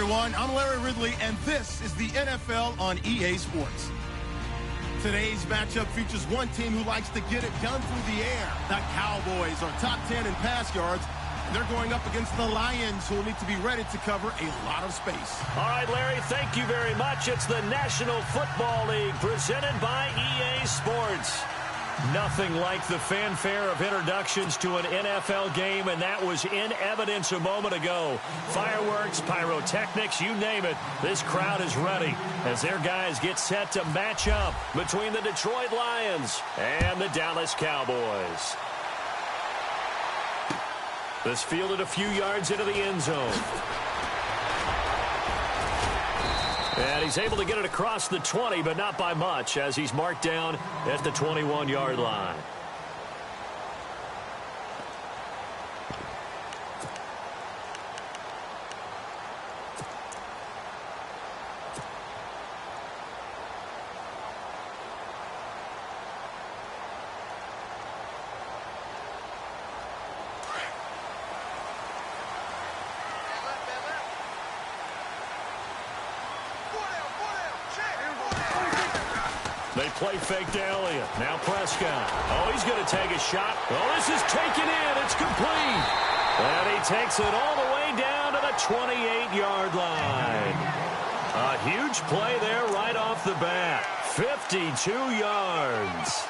everyone. I'm Larry Ridley, and this is the NFL on EA Sports. Today's matchup features one team who likes to get it done through the air. The Cowboys are top 10 in pass yards. They're going up against the Lions, who will need to be ready to cover a lot of space. All right, Larry, thank you very much. It's the National Football League presented by EA Sports. Nothing like the fanfare of introductions to an NFL game, and that was in evidence a moment ago. Fireworks, pyrotechnics, you name it. This crowd is ready as their guys get set to match up between the Detroit Lions and the Dallas Cowboys. This fielded a few yards into the end zone. And he's able to get it across the 20, but not by much, as he's marked down at the 21-yard line. They play fake to Elliott. Now Prescott. Oh, he's going to take a shot. Oh, this is taken in. It's complete. And he takes it all the way down to the 28-yard line. A huge play there right off the bat. 52 yards.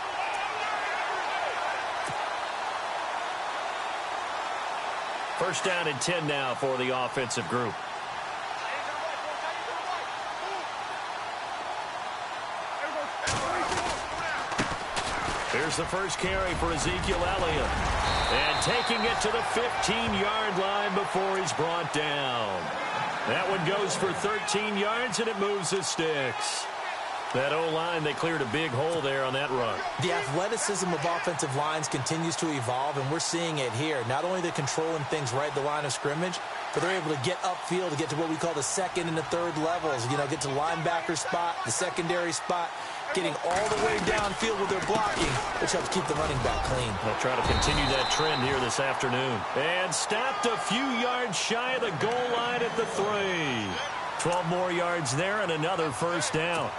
First down and 10 now for the offensive group. Here's the first carry for Ezekiel Elliott. And taking it to the 15-yard line before he's brought down. That one goes for 13 yards, and it moves the sticks. That O-line, they cleared a big hole there on that run. The athleticism of offensive lines continues to evolve, and we're seeing it here. Not only they're controlling things right at the line of scrimmage, but they're able to get upfield to get to what we call the second and the third levels. You know, get to the linebacker spot, the secondary spot, getting all the way downfield with their blocking, which helps keep the running back clean. They'll try to continue that trend here this afternoon. And stopped a few yards shy of the goal line at the 3. 12 more yards there and another first down.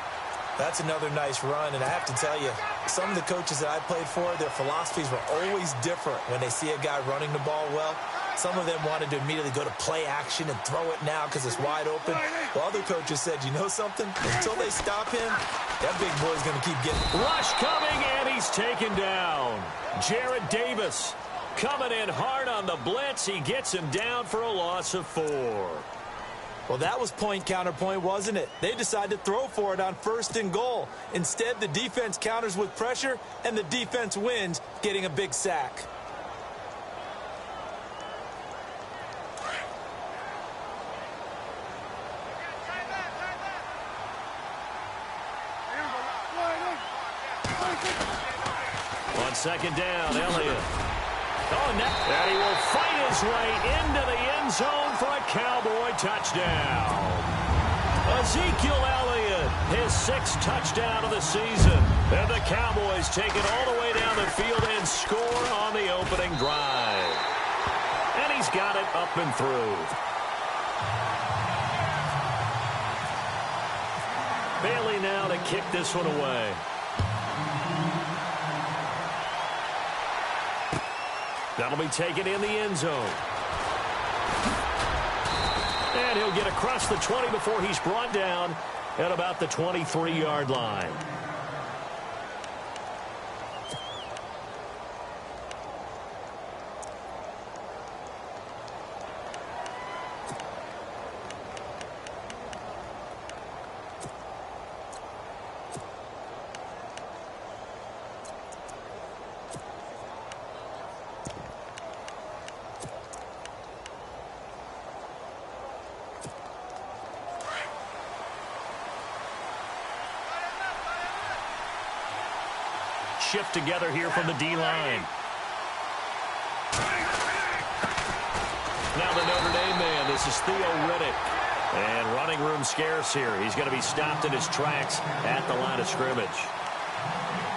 That's another nice run, and I have to tell you, some of the coaches that I played for, their philosophies were always different when they see a guy running the ball well. Some of them wanted to immediately go to play action and throw it now because it's wide open. While other coaches said, you know something? Until they stop him, that big boy's going to keep getting. Rush coming, and he's taken down. Jared Davis coming in hard on the blitz. He gets him down for a loss of 4. Well, that was point counterpoint, wasn't it? They decided to throw for it on 1st and goal. Instead, the defense counters with pressure, and the defense wins, getting a big sack. On second down, Elliott. Oh, and he will fight his way into the end zone for a Cowboy touchdown. Ezekiel Elliott, his 6th touchdown of the season. And the Cowboys take it all the way down the field and score on the opening drive. And he's got it up and through. Bailey now to kick this one away. That'll be taken in the end zone. And he'll get across the 20 before he's brought down at about the 23-yard line. Shift together here from the D-line. Now the Notre Dame man, this is Theo Riddick. And running room scarce here. He's going to be stopped in his tracks at the line of scrimmage.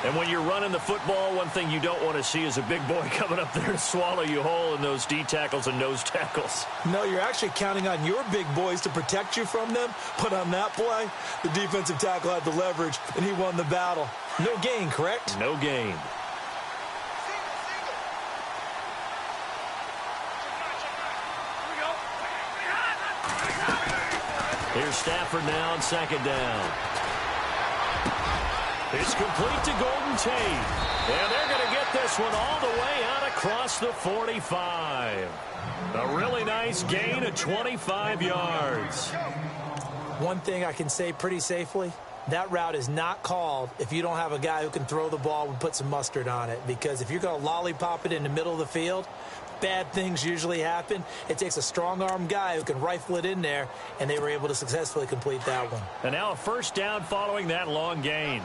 And when you're running the football, one thing you don't want to see is a big boy coming up there to swallow you whole in those D tackles and nose tackles. No, you're actually counting on your big boys to protect you from them. But on that play, the defensive tackle had the leverage, and he won the battle. No gain, correct? No gain. Here's Stafford now on second down. It's complete to Golden Tate. And they're going to get this one all the way out across the 45. A really nice gain of 25 yards. One thing I can say pretty safely, that route is not called if you don't have a guy who can throw the ball and put some mustard on it. Because if you're going to lollipop it in the middle of the field, bad things usually happen. It takes a strong-arm guy who can rifle it in there, and they were able to successfully complete that one. And now a first down following that long gain.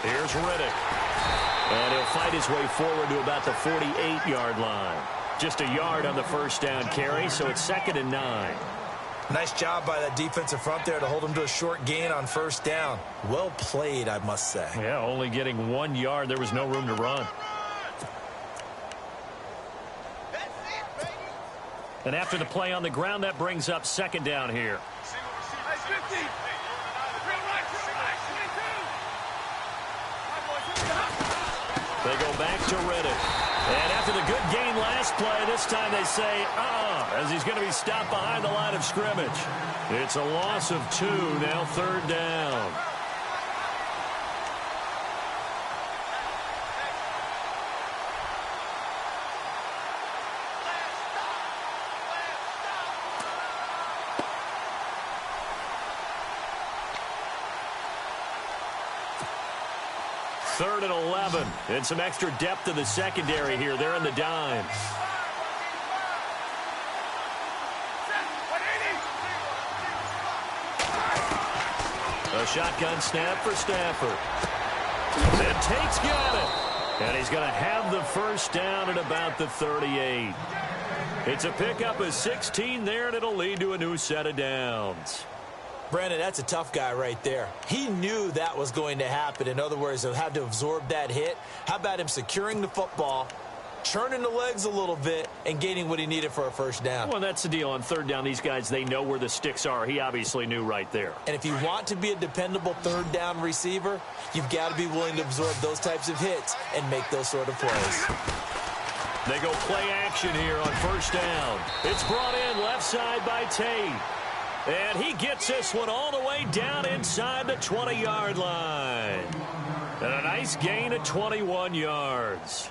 Here's Riddick. And he'll fight his way forward to about the 48-yard line. Just a yard on the first down carry, so it's 2nd and 9. Nice job by that defensive front there to hold him to a short gain on first down. Well played, I must say. Yeah, only getting 1 yard. There was no room to run. And after the play on the ground, that brings up 2nd down here. They go back to Riddick. And after the good gain last play, this time they say, as he's going to be stopped behind the line of scrimmage. It's a loss of 2, now 3rd down. Third and 11, and some extra depth to the secondary here. They're in the dime. A shotgun snap for Stafford. And Tate's got it. And he's going to have the first down at about the 38. It's a pickup of 16 there, and it'll lead to a new set of downs. Brandon, that's a tough guy right there. He knew that was going to happen. In other words, he'll have to absorb that hit. How about him securing the football, churning the legs a little bit, and gaining what he needed for a first down? Well, that's the deal. On 3rd down, these guys, they know where the sticks are. He obviously knew right there. And if you want to be a dependable 3rd down receiver, you've got to be willing to absorb those types of hits and make those sort of plays. They go play action here on first down. It's brought in left side by Tate. And he gets this one all the way down inside the 20-yard line. And a nice gain of 21 yards.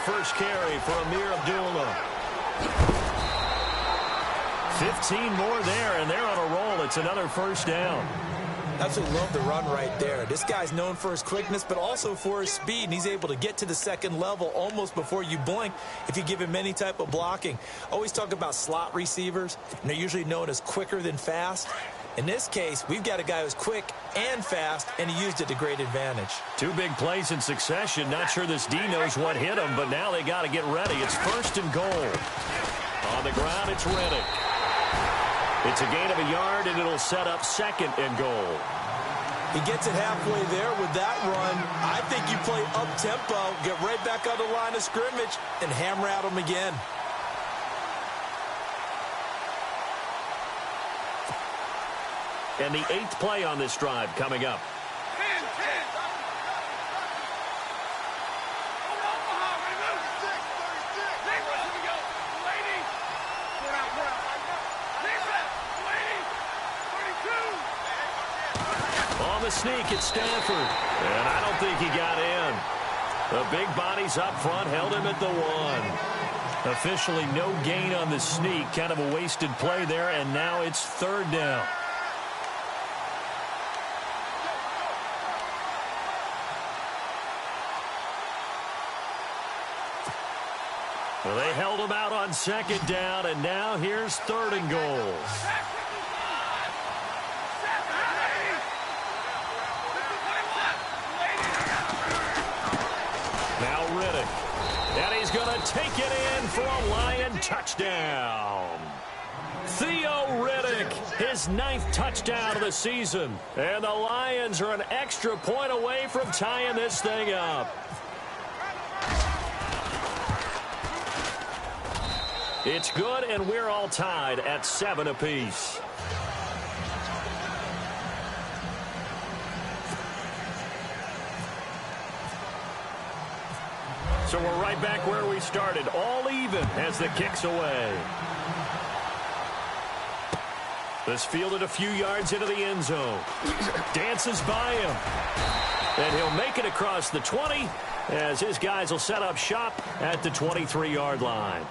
First carry for Amir Abdullah. 15 more there, and they're on a roll. It's another first down. Absolutely love the run right there. This guy's known for his quickness, but also for his speed, and he's able to get to the second level almost before you blink if you give him any type of blocking. Always talk about slot receivers, and they're usually known as quicker than fast. In this case, we've got a guy who's quick and fast, and he used it to great advantage. 2 big plays in succession. Not sure this D knows what hit him, but now they got to get ready. It's 1st and goal. On the ground, it's Riddick. It's a gain of a yard, and it'll set up 2nd and goal. He gets it halfway there with that run. I think you play up-tempo, get right back on the line of scrimmage, and hammer at him again. And the 8th play on this drive coming up. a sneak at Stanford. And I don't think he got in. The big bodies up front held him at the 1. Officially no gain on the sneak. Kind of a wasted play there, and now it's 3rd down. Well, they held him out on 2nd down, and now here's 3rd and goal. Now Riddick. And he's going to take it in for a Lion touchdown. Theo Riddick, his 9th touchdown of the season. And the Lions are an extra point away from tying this thing up. It's good, and we're all tied at 7 apiece. So we're right back where we started, all even as the kick's away. This fielded a few yards into the end zone. Dances by him. And he'll make it across the 20 as his guys will set up shop at the 23-yard line.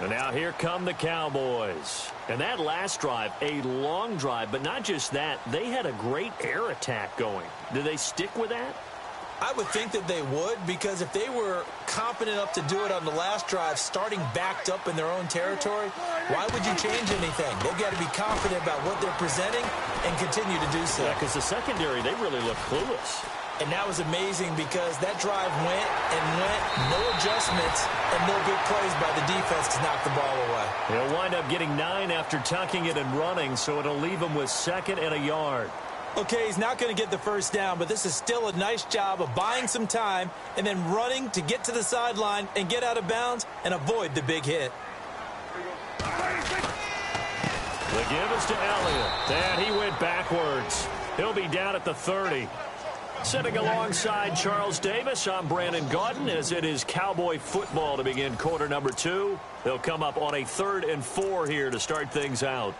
And now here come the Cowboys. And that last drive, a long drive, but not just that. They had a great air attack going. Do they stick with that? I would think that they would, because if they were confident enough to do it on the last drive, starting backed up in their own territory, why would you change anything? They've got to be confident about what they're presenting and continue to do so. Yeah, because the secondary, they really look clueless. And that was amazing because that drive went and went, no adjustments, and no big plays by the defense to knock the ball away. They'll wind up getting 9 after tucking it and running, so it'll leave them with 2nd and a yard. Okay, he's not going to get the first down, but this is still a nice job of buying some time and then running to get to the sideline and get out of bounds and avoid the big hit. The give is to Elliott. And he went backwards. He'll be down at the 30. Sitting alongside Charles Davis, I'm Brandon Gaudin, as it is Cowboy football to begin quarter number 2. They'll come up on a 3rd and 4 here to start things out.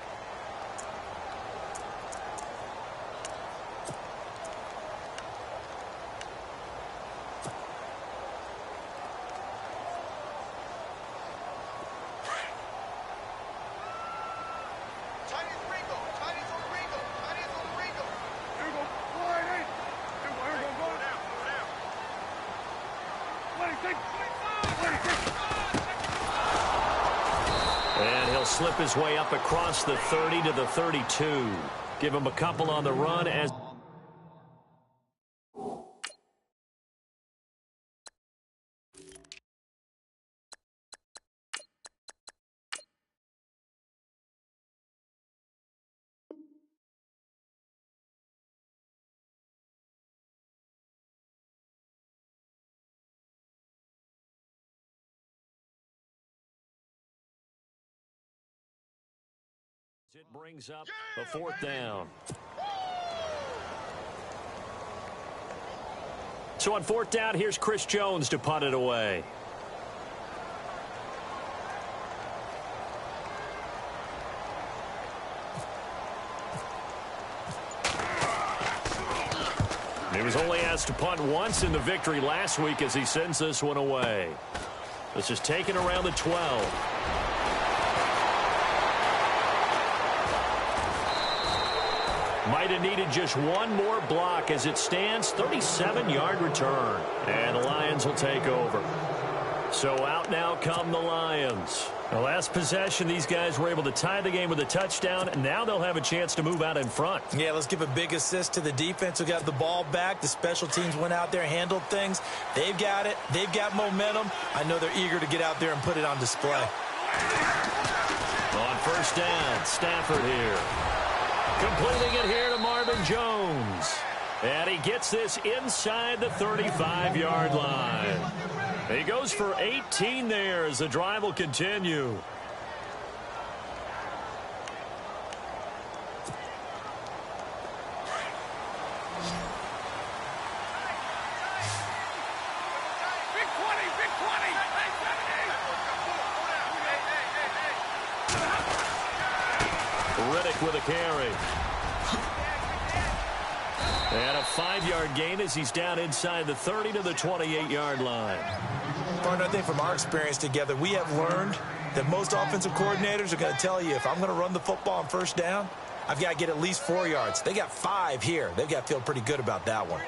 And he'll slip his way up across the 30 to the 32. Give him a couple on the run as it brings up a 4th down. So on 4th down, here's Chris Jones to punt it away. He was only asked to punt once in the victory last week as he sends this one away. This is taken around the 12. Might have needed just one more block as it stands. 37-yard return. And the Lions will take over. So out now come the Lions. The last possession, these guys were able to tie the game with a touchdown, and now they'll have a chance to move out in front. Yeah, let's give a big assist to the defense who got the ball back. The special teams went out there, handled things. They've got it. They've got momentum. I know they're eager to get out there and put it on display. On 1st down, Stafford here. Completing it here to Marvin Jones. And he gets this inside the 35-yard line. He goes for 18 there as the drive will continue. Riddick with a carry. And a 5-yard gain as he's down inside the 30 to the 28-yard line. Partner, I think from our experience together, we have learned that most offensive coordinators are going to tell you, if I'm going to run the football on first down, I've got to get at least 4 yards. They got 5 here. They've got to feel pretty good about that one.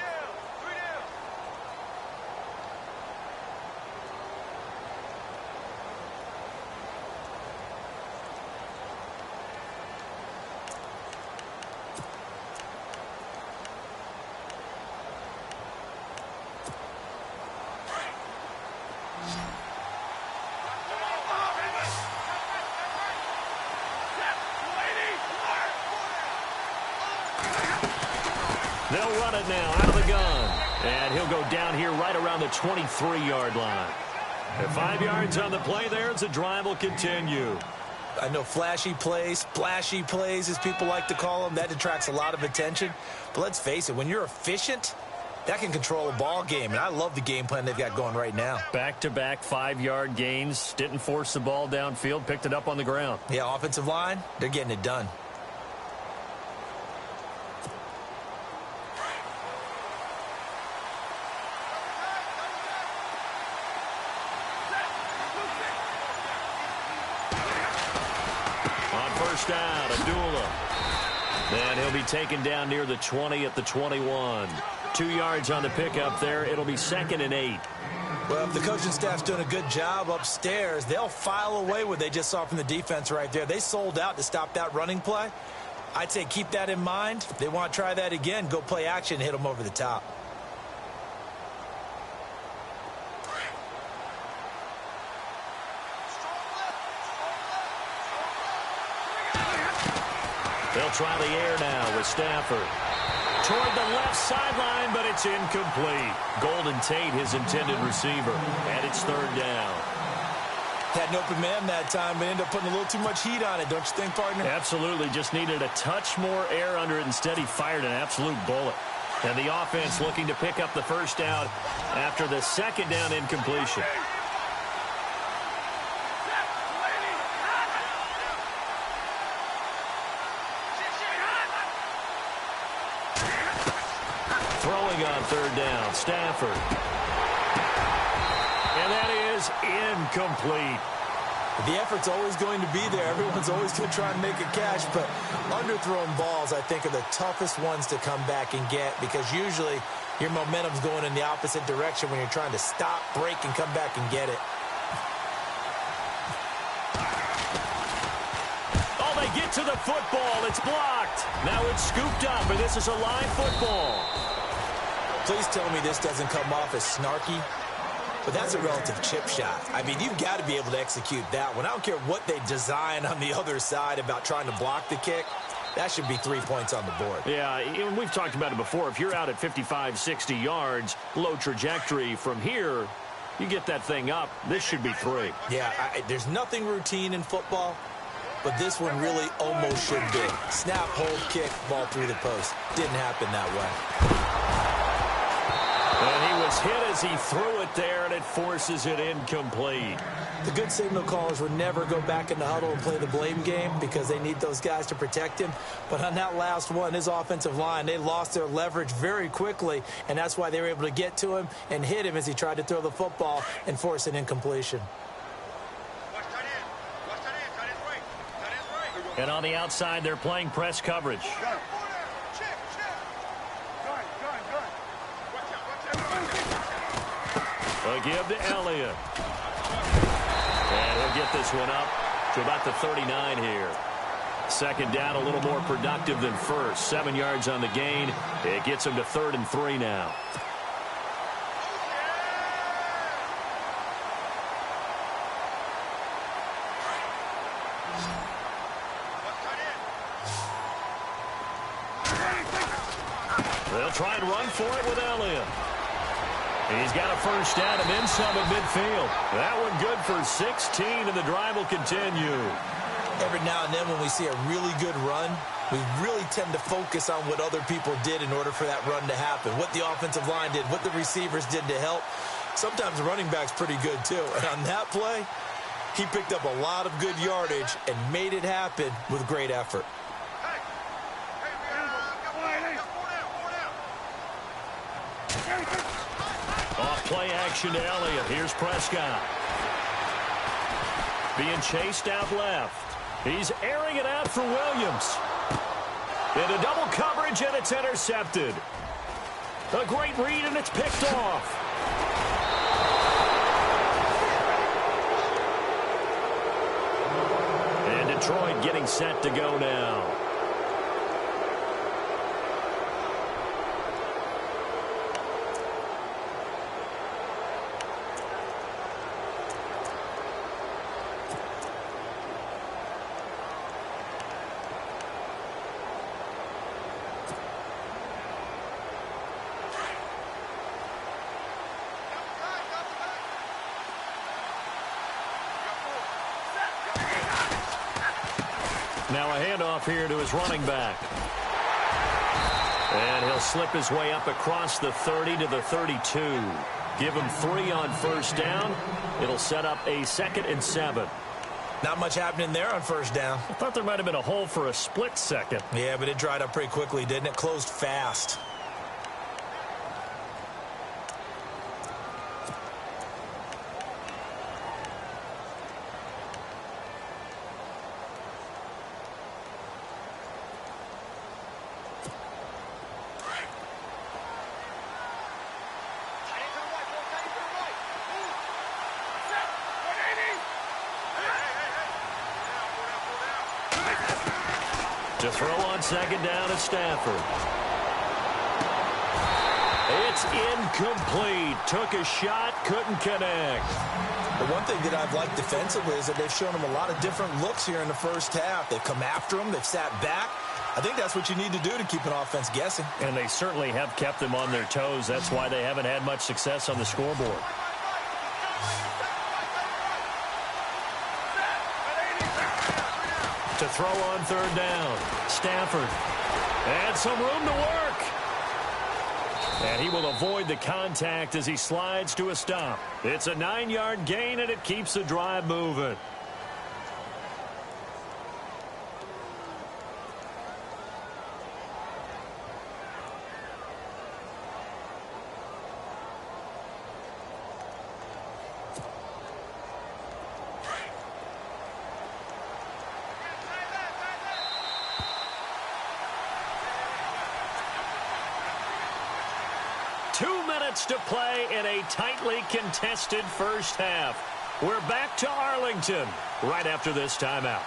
They'll run it now out of the gun. And he'll go down here right around the 23-yard line. And 5 yards on the play there as the drive will continue. I know flashy plays, splashy plays, as people like to call them, that attracts a lot of attention. But let's face it, when you're efficient, that can control a ball game. And I love the game plan they've got going right now. Back-to-back 5-yard gains. Didn't force the ball downfield. Picked it up on the ground. Yeah, offensive line, they're getting it done. First down, Abdullah. And he'll be taken down near the 20 at the 21. 2 yards on the pickup there. It'll be 2nd and 8. Well, if the coaching staff's doing a good job upstairs, they'll file away what they just saw from the defense right there. They sold out to stop that running play. I'd say keep that in mind. If they want to try that again, go play action, hit them over the top. They'll try the air now with Stafford. Toward the left sideline, but it's incomplete. Golden Tate, his intended receiver. And it's 3rd down. Had an open man that time, but ended up putting a little too much heat on it, don't you think, partner? Absolutely. Just needed a touch more air under it. Instead, he fired an absolute bullet. And the offense looking to pick up the first down after the 2nd down incompletion. Throwing on 3rd down, Stafford. And that is incomplete. The effort's always going to be there. Everyone's always going to try and make a catch, but underthrown balls, I think, are the toughest ones to come back and get because usually your momentum's going in the opposite direction when you're trying to stop, break, and come back and get it. Oh, they get to the football. It's blocked. Now it's scooped up, and this is a live football. Please tell me this doesn't come off as snarky, but that's a relative chip shot. I mean, you've got to be able to execute that one. I don't care what they design on the other side about trying to block the kick. That should be 3 points on the board. Yeah, and we've talked about it before. If you're out at 55, 60 yards, low trajectory from here, you get that thing up. This should be 3. Yeah, there's nothing routine in football, but this one really almost should be. Snap, hold, kick, ball through the post. Didn't happen that way. And he was hit as he threw it there, and it forces it incomplete. The good signal callers would never go back in the huddle and play the blame game because they need those guys to protect him. But on that last one, his offensive line, they lost their leverage very quickly, and that's why they were able to get to him and hit him as he tried to throw the football and force an incompletion. And on the outside, they're playing press coverage. A give to Elliott. And he'll get this one up to about the 39 here. 2nd down, a little more productive than first. 7 yards on the gain. It gets him to 3rd and 3 now. They'll try and run for it with Elliott. He's got a first down and then some at midfield. That one good for 16, and the drive will continue. Every now and then when we see a really good run, we really tend to focus on what other people did in order for that run to happen, what the offensive line did, what the receivers did to help. Sometimes the running back's pretty good, too. And on that play, he picked up a lot of good yardage and made it happen with great effort. Off play action to Elliott. Here's Prescott. Being chased out left. He's airing it out for Williams. Into double coverage, and it's intercepted. A great read, and it's picked off. And Detroit getting set to go now. Now a handoff here to his running back. And he'll slip his way up across the 30 to the 32. Give him 3 on first down. It'll set up a 2nd and 7. Not much happening there on first down. I thought there might have been a hole for a split second. Yeah, but it dried up pretty quickly, didn't it? Closed fast. To throw on second down at Stafford. It's incomplete. Took a shot, couldn't connect. The one thing that I've liked defensively is that they've shown him a lot of different looks here in the first half. They've come after him. They've sat back. I think that's what you need to do to keep an offense guessing. And they certainly have kept them on their toes. That's why they haven't had much success on the scoreboard. To throw on third down. Stafford. And some room to work. And he will avoid the contact as he slides to a stop. It's a 9-yard gain, and it keeps the drive moving. To play in a tightly contested first half. We're back to Arlington right after this timeout.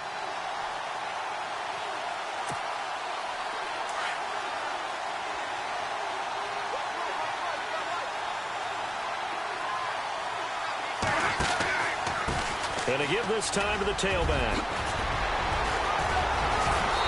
And to give this time to the tailback.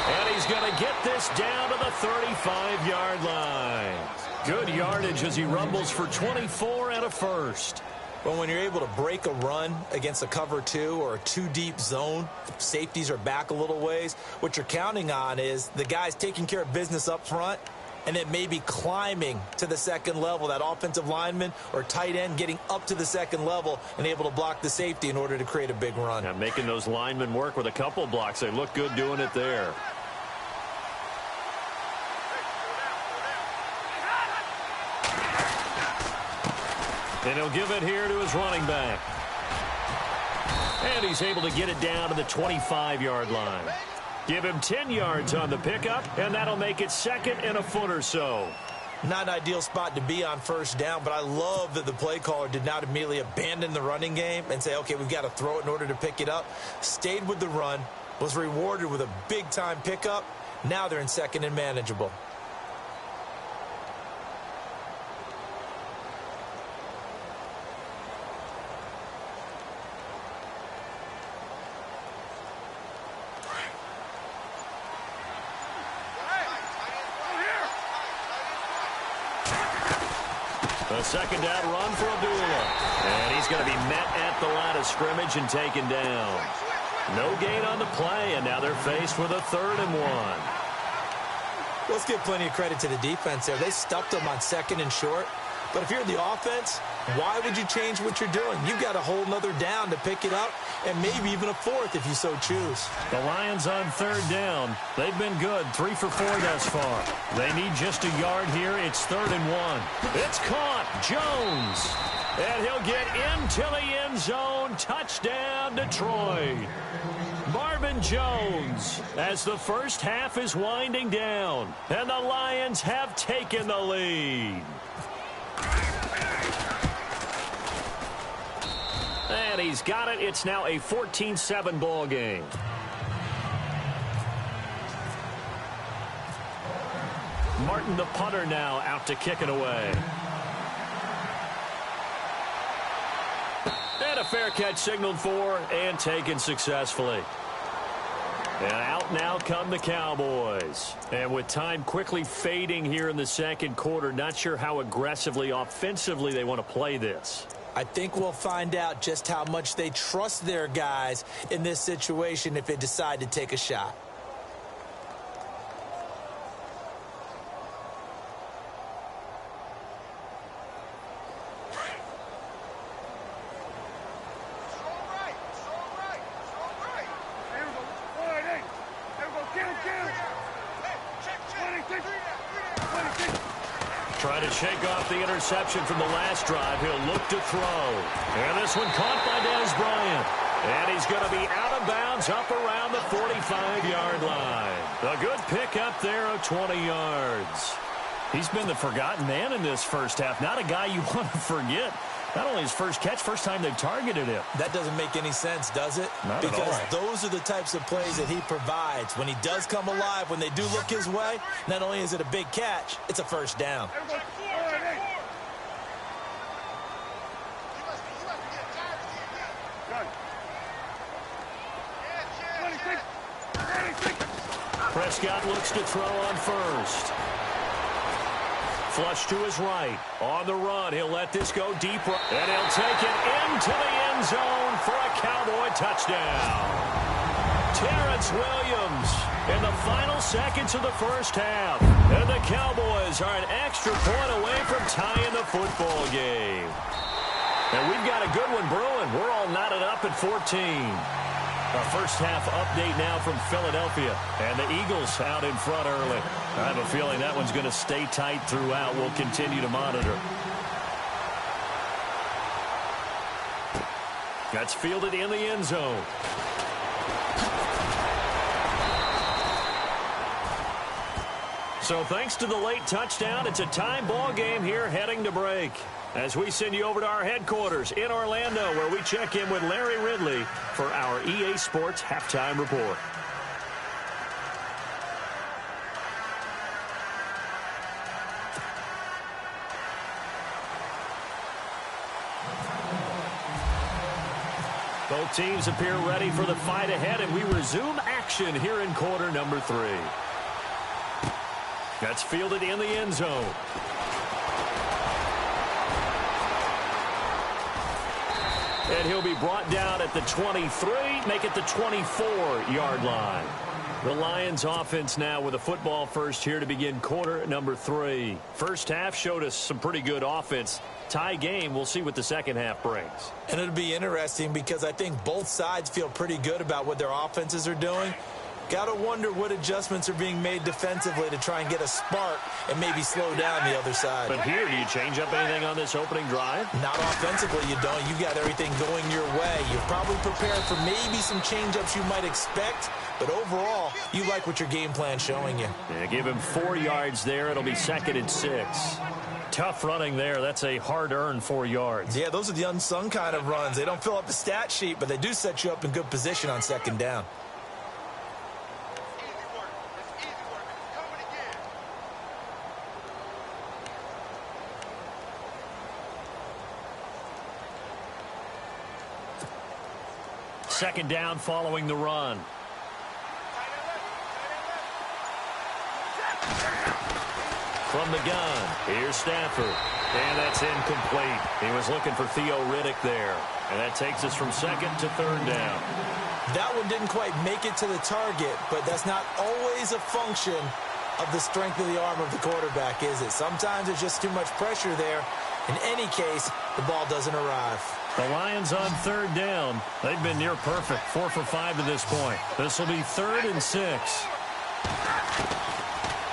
And he's going to get this down to the 35-yard line. Good yardage as he rumbles for 24 and a first. Well, when you're able to break a run against a cover 2 or a 2-deep zone, safeties are back a little ways. What you're counting on is the guys taking care of business up front and then maybe climbing to the second level, that offensive lineman or tight end getting up to the second level and able to block the safety in order to create a big run. Yeah, making those linemen work with a couple blocks. They look good doing it there. And he'll give it here to his running back. And he's able to get it down to the 25-yard line. Give him 10 yards on the pickup, and that'll make it 2nd and a foot or so. Not an ideal spot to be on first down, but I love that the play caller did not immediately abandon the running game and say, okay, we've got to throw it in order to pick it up. Stayed with the run, was rewarded with a big-time pickup. Now they're in 2nd and manageable. A 2nd down run for Abdullah. And he's going to be met at the line of scrimmage and taken down. No gain on the play, and now they're faced with a 3rd and 1. Let's give plenty of credit to the defense there. They stuffed them on 2nd and short. But if you're the offense, why would you change what you're doing? You've got a whole nother down to pick it up, and maybe even a fourth if you so choose. The Lions on third down. They've been good, 3 for 4 thus far. They need just a yard here. It's 3rd and 1. It's caught. Jones. And he'll get into the end zone. Touchdown, Detroit. Marvin Jones as the first half is winding down. And the Lions have taken the lead. And he's got it. It's now a 14-7 ball game. Martin, the punter, now out to kick it away. And a fair catch signaled for and taken successfully. And out now come the Cowboys. And with time quickly fading here in the second quarter, not sure how aggressively, offensively they want to play this. I think we'll find out just how much they trust their guys in this situation if they decide to take a shot. Trying to shake off the interception from the last drive. He'll look to throw. And this one caught by Dez Bryant. And he's going to be out of bounds up around the 45-yard line. A good pickup there of 20 yards. He's been the forgotten man in this first half. Not a guy you want to forget. Not only his first catch, first time they've targeted him. That doesn't make any sense, does it? Not at all. Because those are the types of plays that he provides. When he does come alive, when they do look his way, not only is it a big catch, it's a first down. Prescott looks to throw on first. Flush to his right. On the run, he'll let this go deeper. And he'll take it into the end zone for a Cowboy touchdown. Terrence Williams in the final seconds of the first half. And the Cowboys are an extra point away from tying the football game. And we've got a good one brewing. We're all knotted up at 14. Our first half update now from Philadelphia. And the Eagles out in front early. I have a feeling that one's going to stay tight throughout. We'll continue to monitor. That's fielded in the end zone. So thanks to the late touchdown, it's a time ball game here heading to break. As we send you over to our headquarters in Orlando, where we check in with Larry Ridley for our EA Sports Halftime Report. Both teams appear ready for the fight ahead, and we resume action here in quarter number 3. That's fielded in the end zone. And he'll be brought down at the 23, make it the 24-yard line. The Lions offense now with a football first here to begin quarter number 3. First half showed us some pretty good offense. Tie game, we'll see what the second half brings. And it'll be interesting because I think both sides feel pretty good about what their offenses are doing. Got to wonder what adjustments are being made defensively to try and get a spark and maybe slow down the other side. But here, do you change up anything on this opening drive? Not offensively, you don't. You've got everything going your way. You're probably prepared for maybe some change-ups you might expect, but overall, you like what your game plan's showing you. Yeah, give him 4 yards there. It'll be 2nd and 6. Tough running there. That's a hard-earned 4 yards. Yeah, those are the unsung kind of runs. They don't fill up the stat sheet, but they do set you up in good position on 2nd down. Second down following the run. From the gun, here's Stafford. And that's incomplete. He was looking for Theo Riddick there. And that takes us from 2nd to 3rd down. That one didn't quite make it to the target, but that's not always a function of the strength of the arm of the quarterback, is it? Sometimes it's just too much pressure there, In any case, the ball doesn't arrive. The Lions on third down. They've been near perfect, 4 for 5 to this point. This will be 3rd and 6.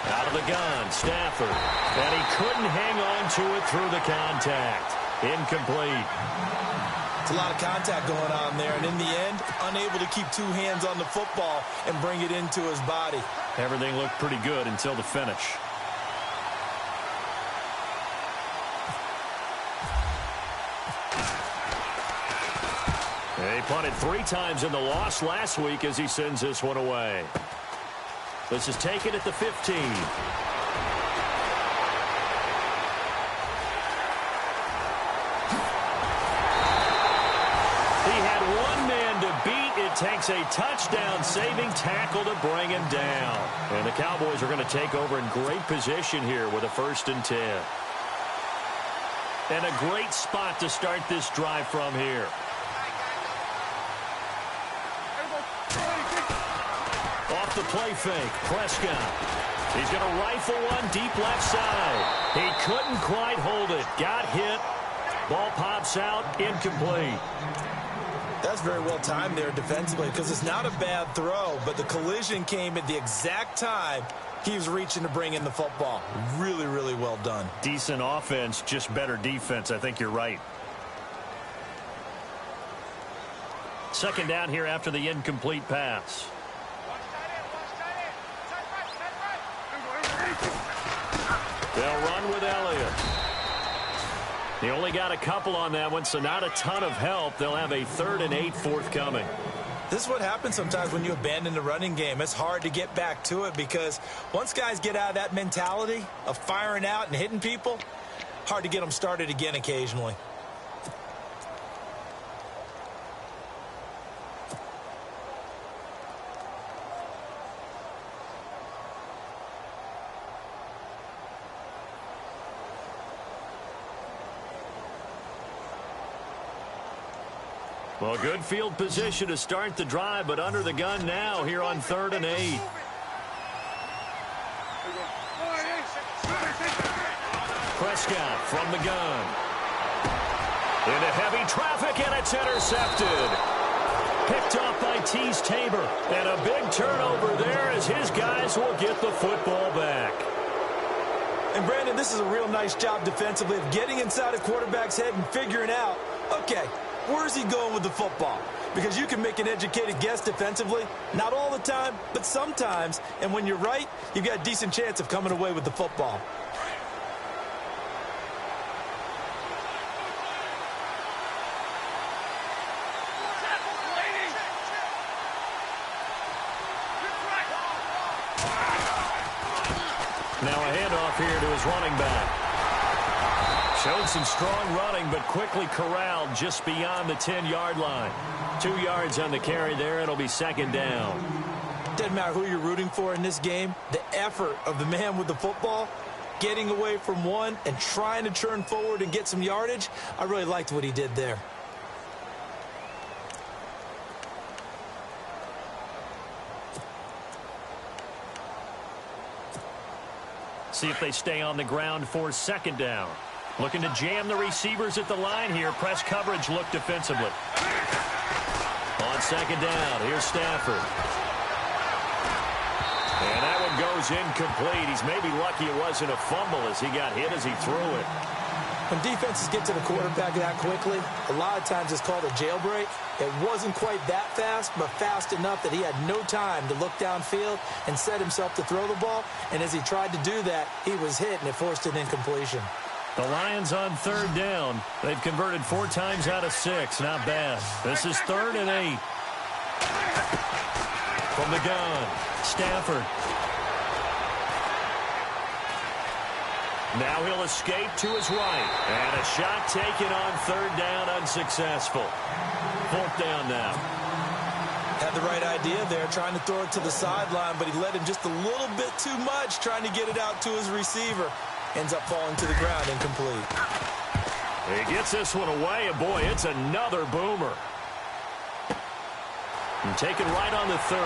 Out of the gun, Stafford. And he couldn't hang on to it through the contact. Incomplete. It's a lot of contact going on there, and in the end, unable to keep 2 hands on the football and bring it into his body. Everything looked pretty good until the finish. He punted 3 times in the loss last week as he sends this one away. This is taken at the 15. It takes a touchdown-saving tackle to bring him down. And the Cowboys are going to take over in great position here with a 1st and 10. And a great spot to start this drive from here. Off the play fake, Prescott. He's going to rifle one deep left side. He couldn't quite hold it. Got hit. Ball pops out, incomplete. That's very well timed there defensively because it's not a bad throw, but the collision came at the exact time he was reaching to bring in the football. Really, really well done. Decent offense, just better defense. I think you're right. 2nd down here after the incomplete pass. They'll run with Elliott. He only got a couple on that one, so not a ton of help. They'll have a 3rd and 8 forthcoming. This is what happens sometimes when you abandon the running game. It's hard to get back to it because once guys get out of that mentality of firing out and hitting people, hard to get them started again occasionally. Well, good field position to start the drive, but under the gun now here on 3rd and 8. Prescott from the gun. Into heavy traffic, and it's intercepted. Picked off by Tease Tabor. And a big turnover there as his guys will get the football back. And, Brandon, this is a real nice job defensively of getting inside a quarterback's head and figuring out, okay, where's he going with the football? Because you can make an educated guess defensively. Not all the time, but sometimes. And when you're right, you've got a decent chance of coming away with the football. Now a handoff here to his running back. Showed some strong running, but quickly corralled just beyond the 10-yard line. 2 yards on the carry there. It'll be 2nd down. Doesn't matter who you're rooting for in this game. The effort of the man with the football, getting away from one and trying to turn forward and get some yardage, I really liked what he did there. See if they stay on the ground for 2nd down. Looking to jam the receivers at the line here. Press coverage look defensively. On 2nd down, here's Stafford. And that one goes incomplete. He's maybe lucky it wasn't a fumble as he got hit as he threw it. When defenses get to the quarterback that quickly, a lot of times it's called a jailbreak. It wasn't quite that fast, but fast enough that he had no time to look downfield and set himself to throw the ball. And as he tried to do that, he was hit, and it forced an incompletion. The Lions on 3rd down. They've converted 4 times out of 6. Not bad. This is 3rd and 8. From the gun, Stafford. Now he'll escape to his right. And a shot taken on 3rd down, unsuccessful. 4th down now. Had the right idea there, trying to throw it to the sideline, but he let him just a little bit too much, trying to get it out to his receiver. Ends up falling to the ground, incomplete. He gets this one away, and boy, it's another boomer. And taken right on the 30.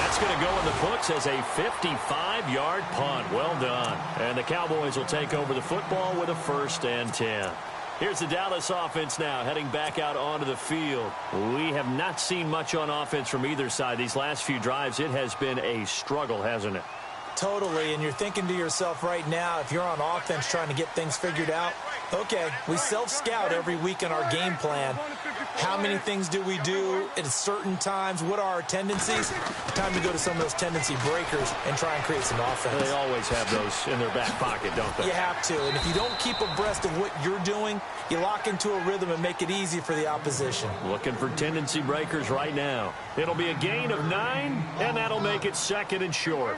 That's That's going to go in the books as a 55-yard punt. Well done. And the Cowboys will take over the football with a 1st and 10. Here's the Dallas offense now, heading back out onto the field. We have not seen much on offense from either side. These last few drives, it has been a struggle, hasn't it? Totally, and you're thinking to yourself right now, if you're on offense trying to get things figured out, okay, we self-scout every week in our game plan. How many things do we do at certain times? What are our tendencies? Time to go to some of those tendency breakers and try and create some offense. They always have those in their back pocket, don't they? You have to, and if you don't keep abreast of what you're doing, you lock into a rhythm and make it easy for the opposition. Looking for tendency breakers right now. It'll be a gain of 9, and that'll make it 2nd and short.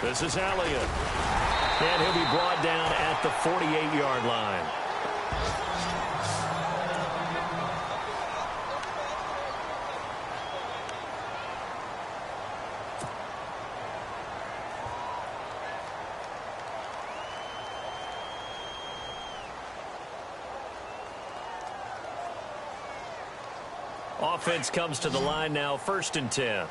This is Elliott. And he'll be brought down at the 48-yard line. Offense comes to the line now, 1st and 10.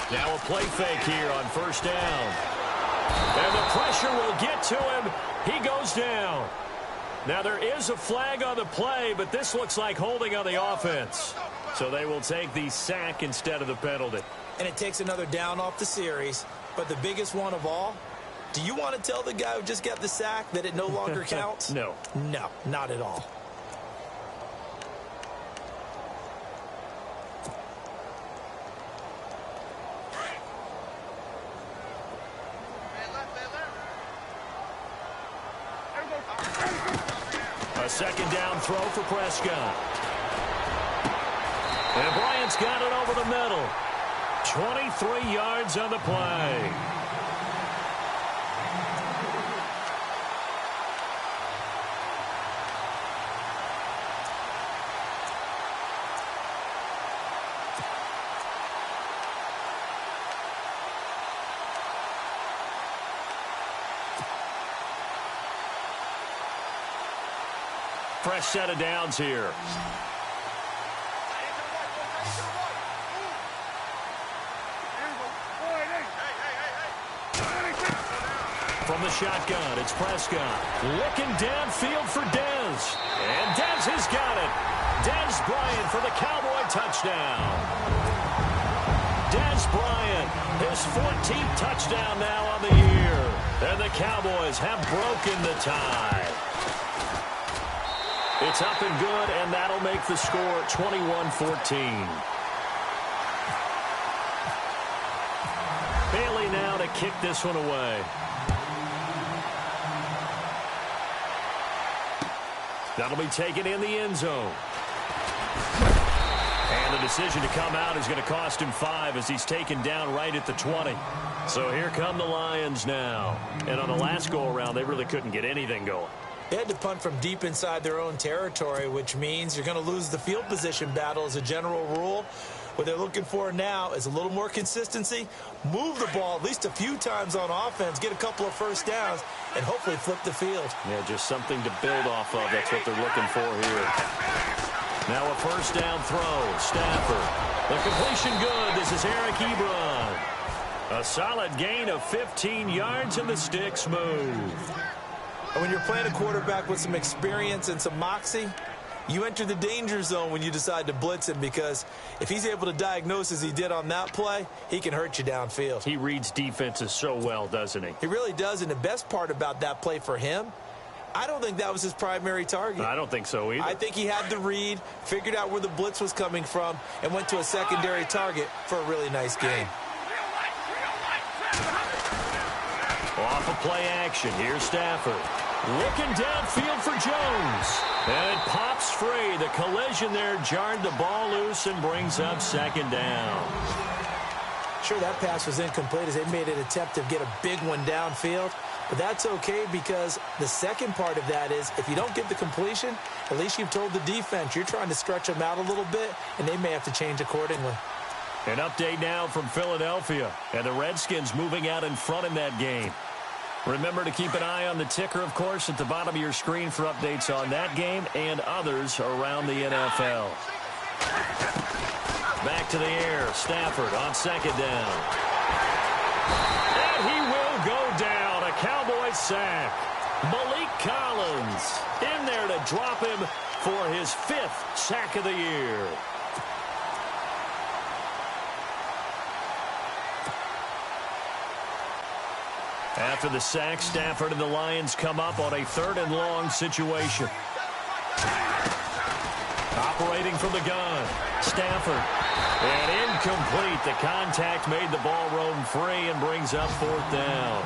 Now a play fake here on 1st down. And the pressure will get to him. He goes down. Now there is a flag on the play, but this looks like holding on the offense. So they will take the sack instead of the penalty. And it takes another down off the series. But the biggest one of all, do you want to tell the guy who just got the sack that it no longer counts? No. No, not at all. A 2nd down throw for Prescott. And Bryant's got it over the middle. 23 yards on the play. Fresh set of downs here. From the shotgun, it's Prescott. Looking downfield for Dez. And Dez has got it. Dez Bryant for the Cowboy touchdown. Dez Bryant, his 14th touchdown now on the year. And the Cowboys have broken the tie. It's up and good, and that'll make the score 21-14. Bailey now to kick this one away. That'll be taken in the end zone. And the decision to come out is going to cost him 5 as he's taken down right at the 20. So here come the Lions now. And on the last go-around, they really couldn't get anything going. They had to punt from deep inside their own territory, which means you're going to lose the field position battle as a general rule. What they're looking for now is a little more consistency, move the ball at least a few times on offense, get a couple of 1st downs, and hopefully flip the field. Yeah, just something to build off of. That's what they're looking for here. Now a 1st down throw. Stafford. The completion good. This is Eric Ebron. A solid gain of 15 yards, and the sticks move. And when you're playing a quarterback with some experience and some moxie, you enter the danger zone when you decide to blitz him, because if he's able to diagnose as he did on that play, he can hurt you downfield. He reads defenses so well, doesn't he? He really does, and the best part about that play for him, I don't think that was his primary target. I don't think so either. I think he had the read, figured out where the blitz was coming from, and went to a secondary target for a really nice game. Off of play action, here's Stafford. Looking downfield for Jones. And it pops free. The collision there jarred the ball loose and brings up 2nd down. Sure, that pass was incomplete as they made an attempt to get a big one downfield. But that's okay, because the second part of that is if you don't get the completion, at least you've told the defense you're trying to stretch them out a little bit, and they may have to change accordingly. An update now from Philadelphia. And the Redskins moving out in front in that game. Remember to keep an eye on the ticker, of course, at the bottom of your screen for updates on that game and others around the NFL. Back to the air. Stafford on second down. And he will go down. A Cowboys sack. Malik Collins in there to drop him for his 5th sack of the year. After the sack, Stafford and the Lions come up on a 3rd and long situation. Operating from the gun. Stafford. And incomplete. The contact made the ball roam free and brings up 4th down.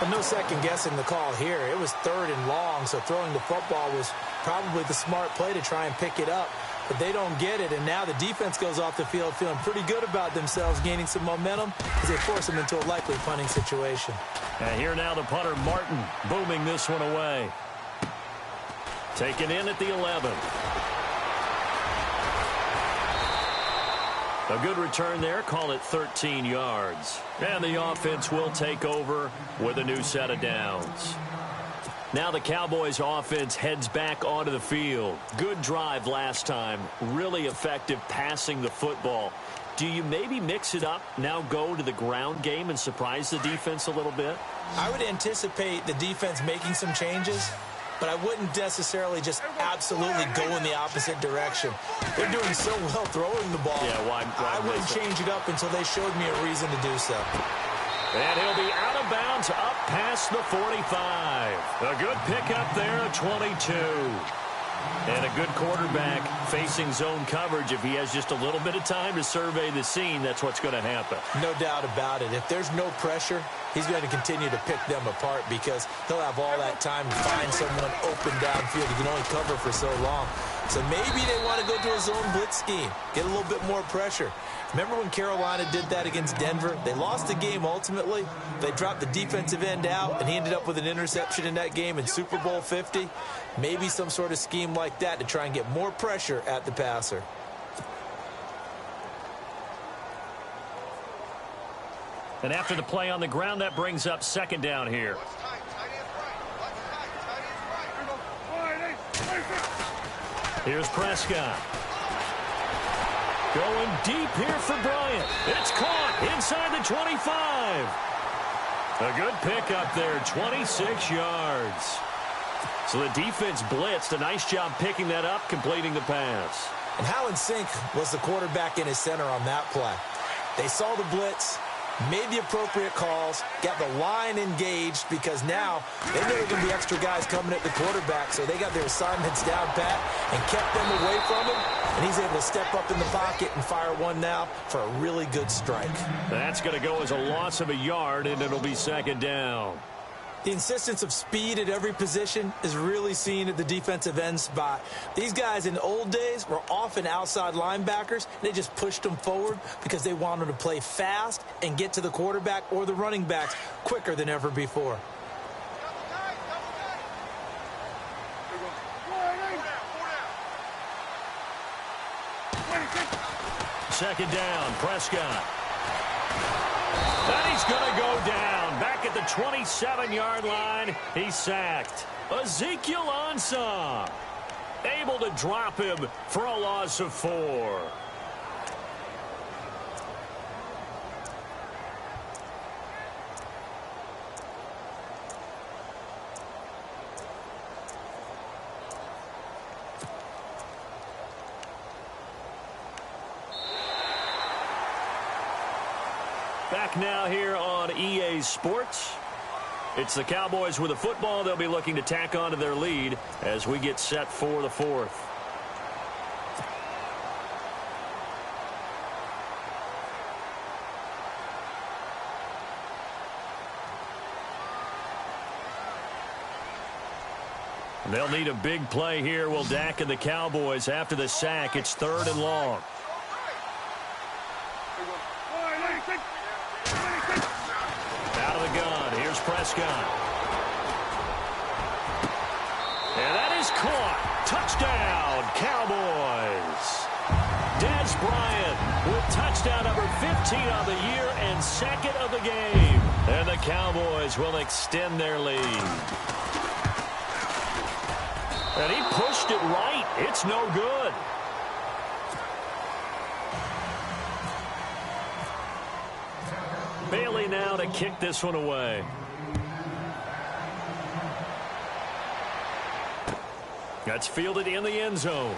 Well, no second guessing the call here. It was 3rd and long, so throwing the football was probably the smart play to try and pick it up. But they don't get it, and now the defense goes off the field feeling pretty good about themselves, gaining some momentum as they force them into a likely punting situation. And here now the punter, Martin, booming this one away. Taken in at the 11. A good return there. Call it 13 yards. And the offense will take over with a new set of downs. Now the Cowboys offense heads back onto the field. Good drive last time. Really effective passing the football. Do you maybe mix it up, now go to the ground game and surprise the defense a little bit? I would anticipate the defense making some changes, but I wouldn't necessarily just absolutely go in the opposite direction. They're doing so well throwing the ball. Yeah, why I wouldn't change it up until they showed me a reason to do so. And he'll be out of bounds up past the 45. A good pickup there at 22. And a good quarterback facing zone coverage. If he has just a little bit of time to survey the scene, that's what's going to happen. No doubt about it. If there's no pressure, he's going to continue to pick them apart because he'll have all that time to find someone open downfield. He can only cover for so long. So maybe they want to go to a zone blitz scheme, get a little bit more pressure. Remember when Carolina did that against Denver? They lost the game ultimately. They dropped the defensive end out, and he ended up with an interception in that game in Super Bowl 50. Maybe some sort of scheme like that to try and get more pressure at the passer. And after the play on the ground, that brings up 2nd down here. Here's Prescott. Going deep here for Bryant. It's caught inside the 25. A good pickup there, 26 yards. So the defense blitzed. A nice job picking that up, completing the pass. And how in sync was the quarterback and his center on that play? They saw the blitz, made the appropriate calls, got the line engaged because now they know there are going to be extra guys coming at the quarterback, so they got their assignments down pat and kept them away from him, and he's able to step up in the pocket and fire one now for a really good strike. That's going to go as a loss of a yard, and it'll be 2nd down. The insistence of speed at every position is really seen at the defensive end spot. These guys in the old days were often outside linebackers. They just pushed them forward because they wanted to play fast and get to the quarterback or the running backs quicker than ever before. Second down, Prescott. And he's going to go down. Back at the 27-yard line, he's sacked. Ezekiel Ansah able to drop him for a loss of 4. Back now here on EA Sports. It's the Cowboys with the football. They'll be looking to tack on to their lead as we get set for the 4th. They'll need a big play here. Will Dak and the Cowboys after the sack. It's 3rd and long. Out of the gun. Here's Prescott. And that is caught. Touchdown, Cowboys. Dez Bryant with touchdown number 15 on the year and second of the game. And the Cowboys will extend their lead. And he pushed it right. It's no good. Bailey now to kick this one away. That's fielded in the end zone.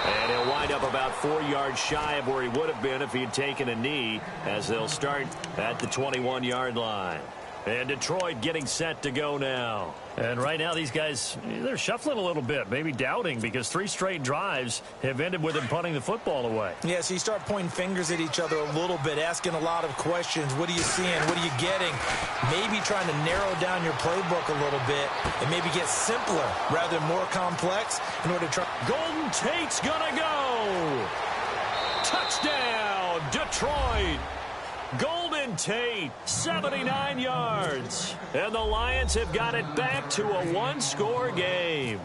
And he'll wind up about 4 yards shy of where he would have been if he had taken a knee, as they'll start at the 21-yard line. And Detroit getting set to go now. And right now these guys, they're shuffling a little bit, maybe doubting, because 3 straight drives have ended with them punting the football away. Yeah, so you start pointing fingers at each other a little bit, asking a lot of questions. What are you seeing? What are you getting? Maybe trying to narrow down your playbook a little bit and maybe get simpler rather than more complex in order to try. Golden Tate's gonna go. Touchdown, Detroit. Golden Tate, 79 yards. And the Lions have got it back to a 1-score game.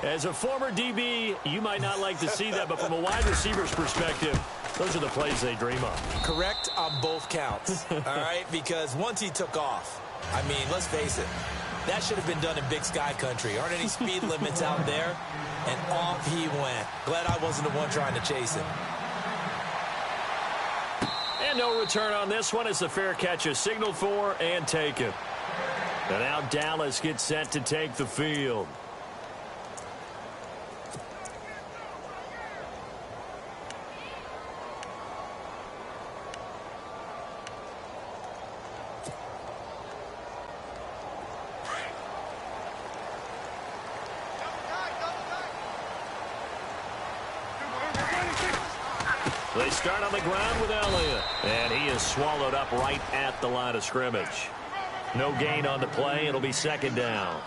As a former DB, you might not like to see that, but from a wide receiver's perspective, those are the plays they dream of. Correct on both counts, all right? Because once he took off, I mean, let's face it, that should have been done in Big Sky country. Aren't any speed limits out there? And off he went. Glad I wasn't the one trying to chase him. And no return on this one as the fair catch is signaled for and taken. And now Dallas gets set to take the field. They start on the ground with Elliott, and he is swallowed up right at the line of scrimmage. No gain on the play. It'll be second down.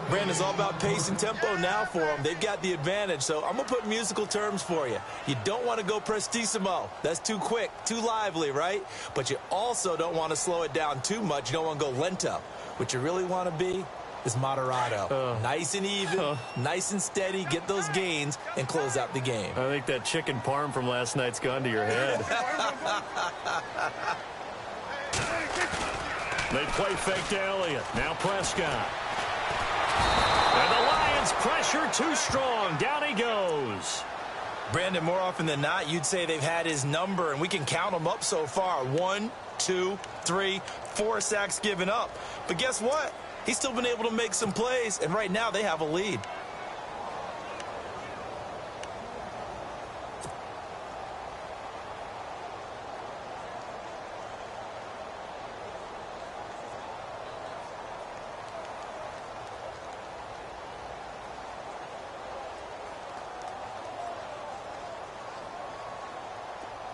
Brandon's all about pace and tempo now for them. They've got the advantage, so I'm going to put musical terms for you. You don't want to go prestissimo. That's too quick, too lively, right? But you also don't want to slow it down too much. You don't want to go lento. What you really want to be is moderato. Nice and even, nice and steady, get those gains, and close out the game. I think that chicken parm from last night's gone to your head. They play fake to Elliott. Now Prescott. And the Lions pressure too strong. Down he goes. Brandon, more often than not, you'd say they've had his number, and we can count them up so far. 1, 2, 3, 4 sacks given up. But guess what? He's still been able to make some plays, and right now they have a lead.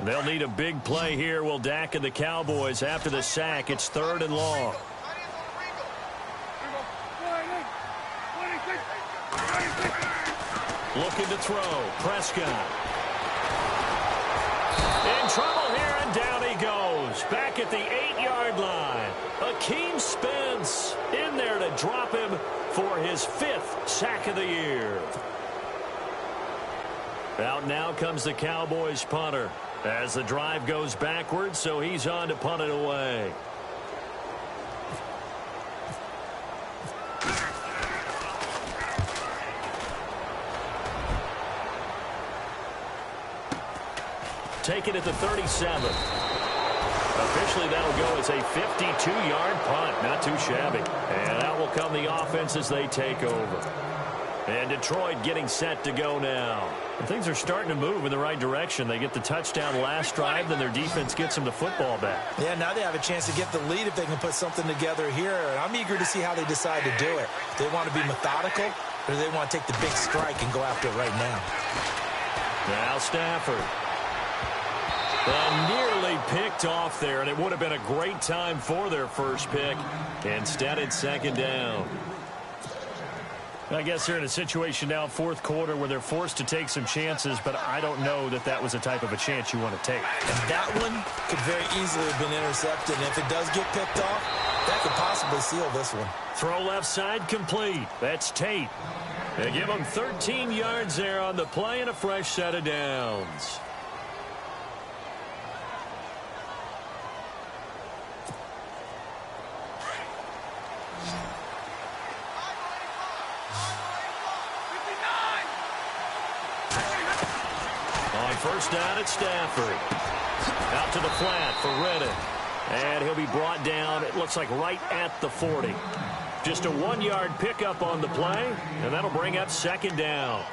They'll need a big play here. Will Dak and the Cowboys after the sack. It's 3rd and long. Looking to throw. Prescott. In trouble here, and down he goes. Back at the 8-yard line. Akeem Spence in there to drop him for his 5th sack of the year. Out now comes the Cowboys punter as the drive goes backwards, so he's on to punt it away. Take it at the 37. Officially, that'll go as a 52-yard punt. Not too shabby. And out will come the offense as they take over. And Detroit getting set to go now. And things are starting to move in the right direction. They get the touchdown last drive, then their defense gets them the football back. Yeah, now they have a chance to get the lead if they can put something together here. And I'm eager to see how they decide to do it. Do they want to be methodical, or do they want to take the big strike and go after it right now? Now Stafford. And nearly picked off there, and it would have been a great time for their first pick. Instead, it's second down. I guess they're in a situation now, 4th quarter, where they're forced to take some chances, but I don't know that that was the type of a chance you want to take. And that one could very easily have been intercepted, and if it does get picked off, that could possibly seal this one. Throw left side complete. That's Tate. They give him 13 yards there on the play and a fresh set of downs. On first down at Stafford. Out to the flat for Reddick. And he'll be brought down, it looks like right at the 40. Just a 1-yard pickup on the play, and that'll bring up second down.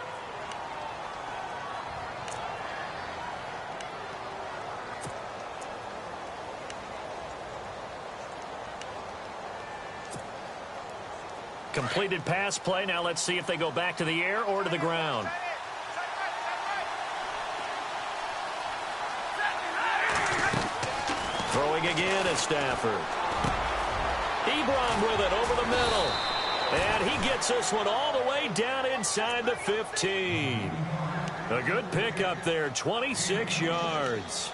Completed pass play. Now let's see if they go back to the air or to the ground. Throwing again at Stafford. Ebron with it over the middle. And he gets this one all the way down inside the 15. A good pickup there, 26 yards.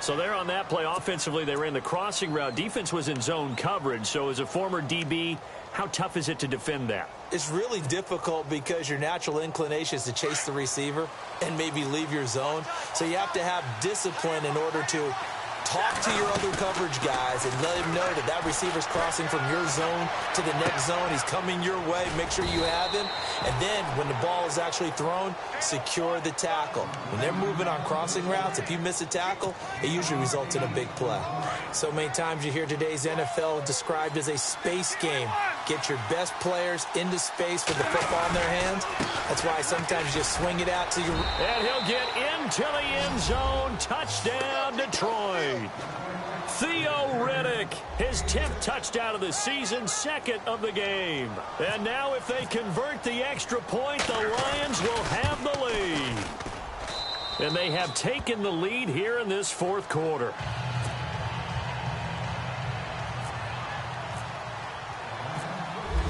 So there on that play, offensively, they ran the crossing route. Defense was in zone coverage. So as a former DB, how tough is it to defend that? It's really difficult because your natural inclination is to chase the receiver and maybe leave your zone. So you have to have discipline in order to talk to your other coverage guys and let him know that that receiver's crossing from your zone to the next zone. He's coming your way. Make sure you have him. And then when the ball is actually thrown, secure the tackle. When they're moving on crossing routes, if you miss a tackle, it usually results in a big play. So many times you hear today's NFL described as a space game. Get your best players into space with the football in their hands. That's why sometimes you just swing it out to your... And he'll get into the end zone. Touchdown, Detroit. Theo Riddick, his 10th touchdown of the season, second of the game. And now if they convert the extra point, the Lions will have the lead. And they have taken the lead here in this fourth quarter.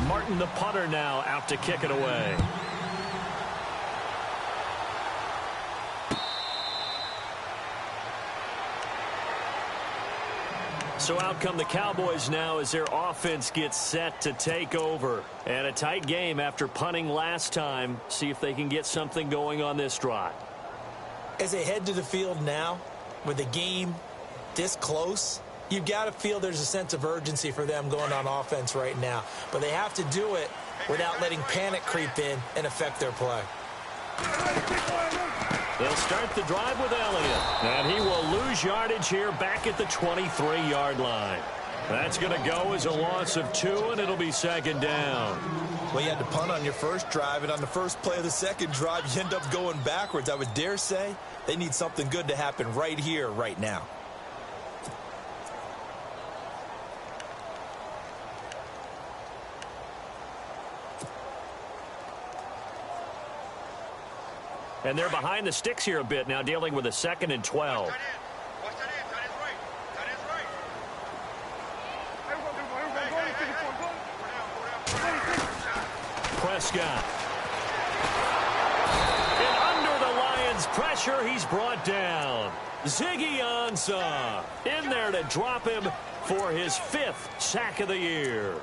Martin, the punter, now out to kick it away. So out come the Cowboys now as their offense gets set to take over. And a tight game after punting last time. See if they can get something going on this drive. As they head to the field now, with the game this close, you've got to feel there's a sense of urgency for them going on offense right now. But they have to do it without letting panic creep in and affect their play. They'll start the drive with Elliott. And he will lose yardage here back at the 23-yard line. That's going to go as a loss of 2, and it'll be second down. Well, you had to punt on your first drive, and on the first play of the second drive, you end up going backwards. I would dare say they need something good to happen right here, right now. And they're behind the sticks here a bit now, dealing with a 2nd and 12. Prescott. And under the Lions' pressure, he's brought down. Ziggy Ansah in there to drop him for his 5th sack of the year.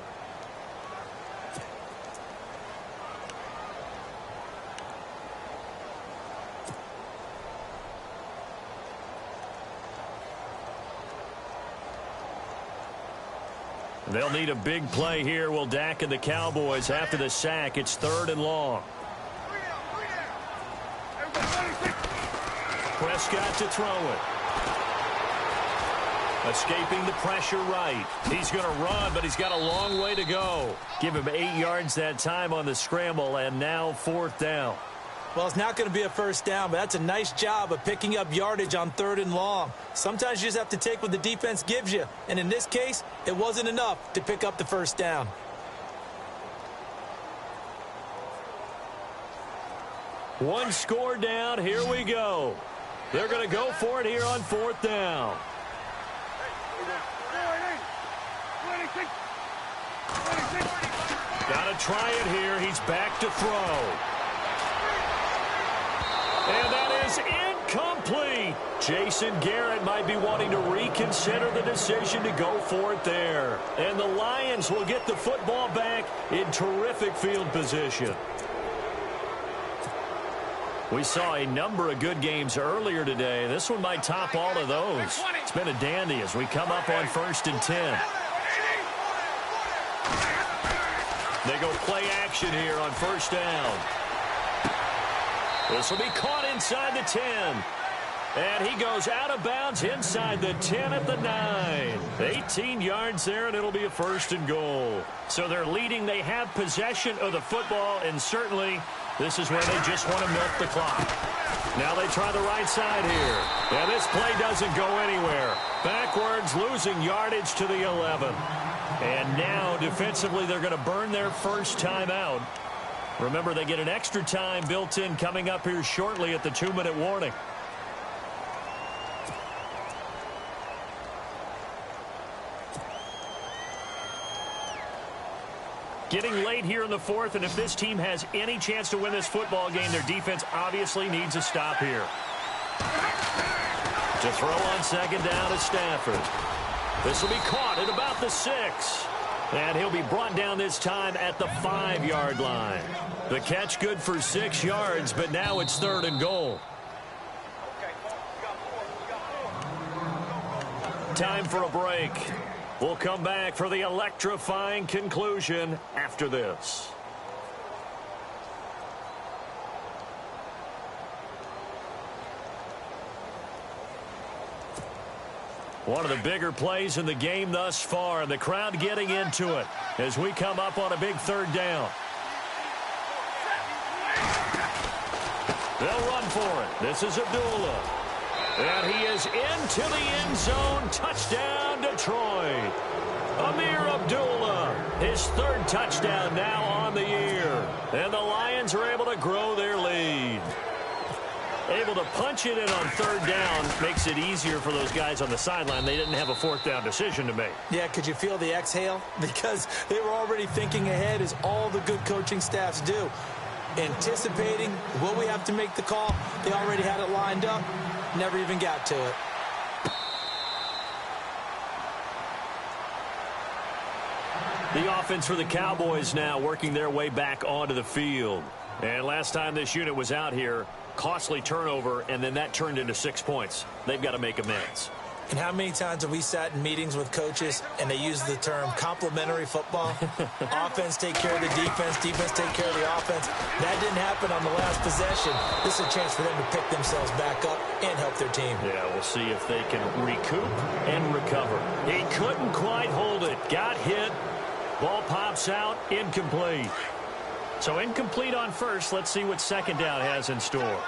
They'll need a big play here. Will Dak and the Cowboys after the sack. It's 3rd and long. Prescott to throw it. Escaping the pressure right. He's going to run, but he's got a long way to go. Give him 8 yards that time on the scramble, and now 4th down. Well, it's not going to be a first down, but that's a nice job of picking up yardage on 3rd and long. Sometimes you just have to take what the defense gives you. And in this case, it wasn't enough to pick up the first down. One score down. Here we go. They're going to go for it here on 4th down. Got to try it here. He's back to throw. And that is incomplete. Jason Garrett might be wanting to reconsider the decision to go for it there. And the Lions will get the football back in terrific field position. We saw a number of good games earlier today. This one might top all of those. It's been a dandy as we come up on 1st and 10. They go play action here on 1st down. This will be caught inside the 10. And he goes out of bounds inside the 10 at the 9. 18 yards there, and it'll be a 1st and goal. So they're leading. They have possession of the football, and certainly this is where they just want to milk the clock. Now they try the right side here. And this play doesn't go anywhere. Backwards, losing yardage to the 11. And now, defensively, they're going to burn their first time out. Remember, they get an extra time built in coming up here shortly at the 2-minute warning. Getting late here in the 4th, and if this team has any chance to win this football game, their defense obviously needs a stop here. To throw on 2nd down is Stafford. This will be caught at about the 6. And he'll be brought down this time at the 5-yard line. The catch good for 6 yards, but now it's 3rd and goal. Time for a break. We'll come back for the electrifying conclusion after this. One of the bigger plays in the game thus far, and the crowd getting into it as we come up on a big 3rd down. They'll run for it. This is Abdullah. And he is into the end zone. Touchdown, Detroit. Amir Abdullah, his 3rd touchdown now on the year. And the Lions are able to grow their lead. Able to punch it in on 3rd down makes it easier for those guys on the sideline. They didn't have a 4th down decision to make. Yeah, could you feel the exhale? Because they were already thinking ahead, as all the good coaching staffs do. Anticipating, will we have to make the call? They already had it lined up. Never even got to it. The offense for the Cowboys now working their way back onto the field. And last time this unit was out here, costly turnover, and then that turned into 6 points. They've got to make amends. And how many times have we sat in meetings with coaches and they use the term complementary football? Offense take care of the defense, defense take care of the offense. That didn't happen on the last possession. This is a chance for them to pick themselves back up and help their team. Yeah, we'll see if they can recoup and recover. He couldn't quite hold it. Got hit. Ball pops out. Incomplete. So incomplete on 1st. Let's see what 2nd down has in store.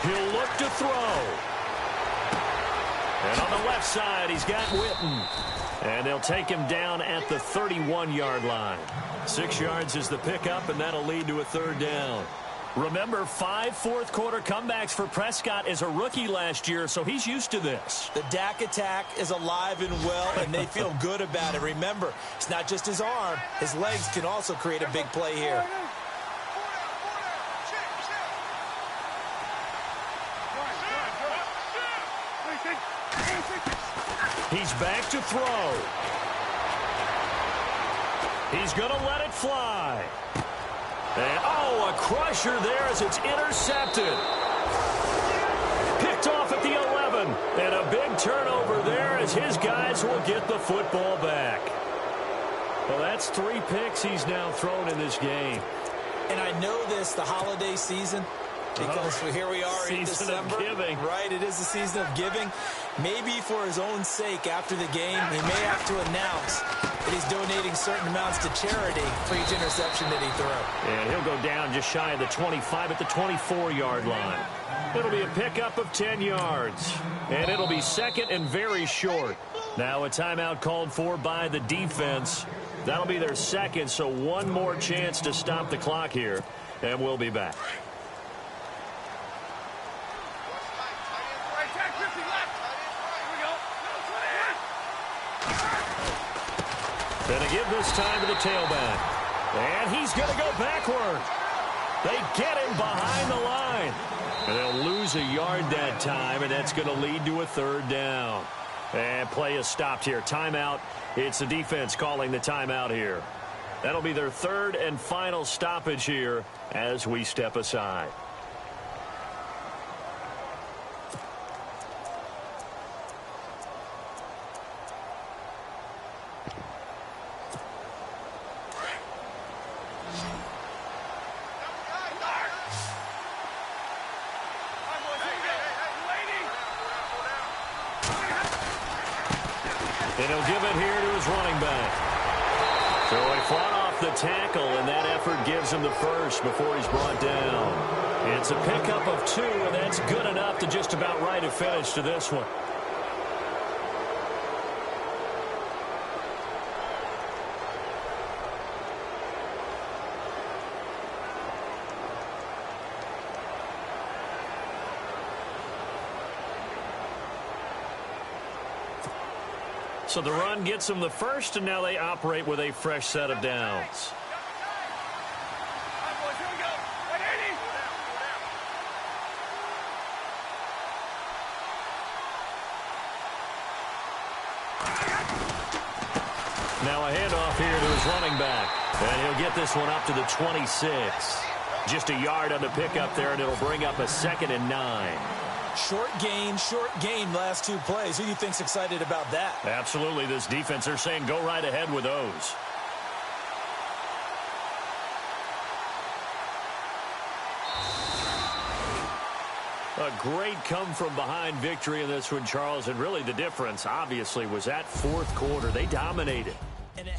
He'll look to throw. And on the left side, he's got Witten. And they'll take him down at the 31-yard line. 6 yards is the pickup, and that'll lead to a 3rd down. Remember, 5 fourth-quarter comebacks for Prescott as a rookie last year, so he's used to this. The Dak attack is alive and well, and they feel good about it. Remember, it's not just his arm. His legs can also create a big play here. He's back to throw. He's going to let it fly. And, oh, a crusher there as it's intercepted. Picked off at the 11. And a big turnover there as his guys will get the football back. Well, that's 3 picks he's now thrown in this game. And I know this, the holiday season, because here we are in December. Giving. Right, it is the season of giving. Maybe for his own sake after the game, he may have to announce that he's donating certain amounts to charity for each interception that he threw. And he'll go down just shy of the 25 at the 24-yard line. It'll be a pickup of 10 yards. And it'll be 2nd and very short. Now a timeout called for by the defense. That'll be their 2nd, so one more chance to stop the clock here. And we'll be back. Gonna give this time to the tailback. And he's going to go backward. They get him behind the line. And they'll lose a yard that time, and that's going to lead to a 3rd down. And play is stopped here. Timeout. It's the defense calling the timeout here. That'll be their third and final stoppage here as we step aside. And he'll give it here to his running back. So he fought off the tackle, and that effort gives him the first before he's brought down. It's a pickup of 2, and that's good enough to just about write a finish to this one. So the run gets them the first, and now they operate with a fresh set of downs. Now a handoff here to his running back. And he'll get this one up to the 26. Just a yard on the pickup there, and it'll bring up a 2nd and 9. Short gain last 2 plays. Who do you think's excited about that? Absolutely. This defense, they're saying go right ahead with those. A great come-from-behind victory in this one, Charles. And really the difference, obviously, was that fourth quarter. They dominated. And it